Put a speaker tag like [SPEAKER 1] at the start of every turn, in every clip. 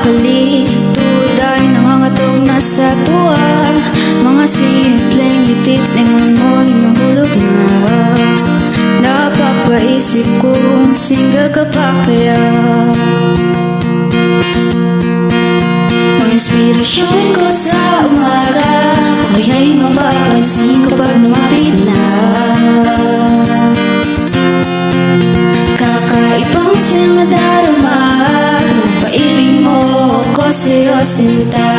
[SPEAKER 1] Kalitude ay nangangatog na sa tuwa. Mga simpleng itit, lingon mo'y mahulog na. Napapaisip kung single ka pa kaya. Ang inspirasyon ko sa umaga, o kaya'y mapapansin kapag lumapit na. Kakaibang siyang nadarama, paibig mo ko sa'yo sinta.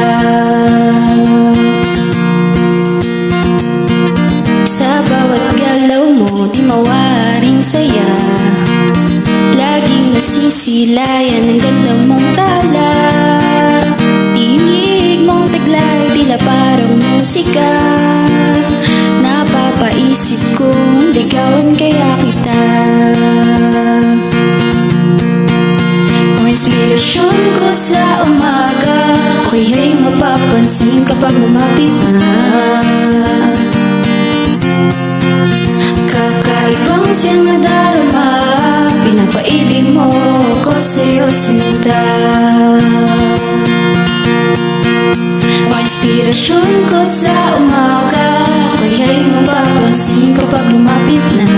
[SPEAKER 1] Sa bawat galaw mo, di mawaring saya. Laging nasisilayan ang ganda mong tala. Tinig mong taglay, tila parang musika. Napapaisip kong ligawan kaya kita. Ang inspirasyon ko sa umaga, o kaya'y mapapansin kapag lumapit na. Kakaibang siyang nadarama, pinapaibig mo ko sa'yo sinta. Ang inspirasyon ko sa umaga, o kaya'y mapapansin kapag lumapit na.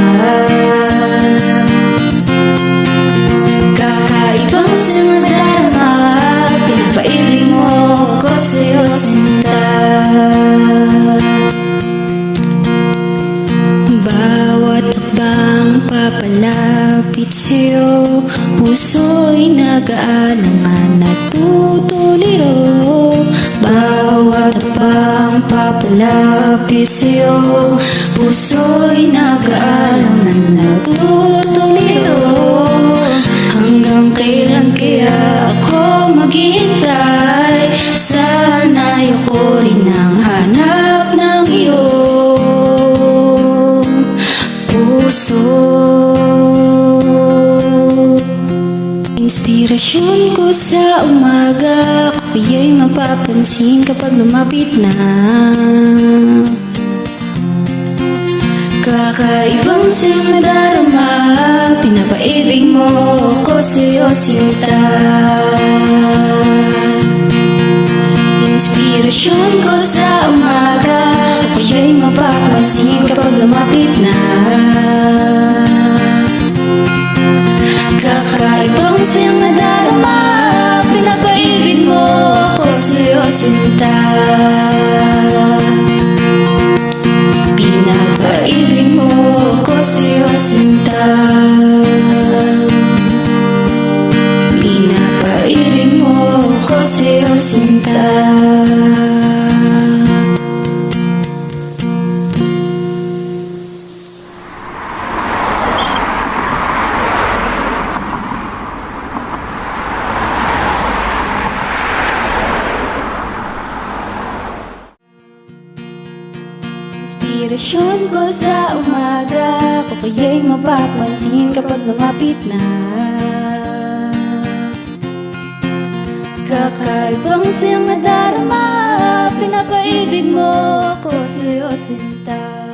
[SPEAKER 1] Kakaibang siyang nadarama, pinapaibig mo ko sa'yo sinta. Bawat habang papalapit sa'yo, puso'y nag-aalangan, natutuliro. Bawat habang papalapit sa'yo, puso'y nag-aalangan, natutuliro. Hanggang kailan kaya ako maghihintay? Sana'y ako rin ang hanap ng iyong puso. Inspirasyon ko sa umaga, o kaya'y mapapansin kapag lumapit na. Kakaibang siyang nadarama, pinapaibig mo ko sa'yo sinta. Inspirasyon ko sa umaga, o kaya'y mapapansin kapag lumapit na. Kakaibang siyang nadarama, pinapaibig mo ko sa'yo sinta. Pinapaibig mo ko sa'yo sinta. Pinapaibig mo ko sa'yo sinta. Inspirasyon ko sa umaga, o kaya'y mapapansin kapag lumapit na. Kakaibang siyang nadarama, pinapaibig mo ko sa'yo sinta.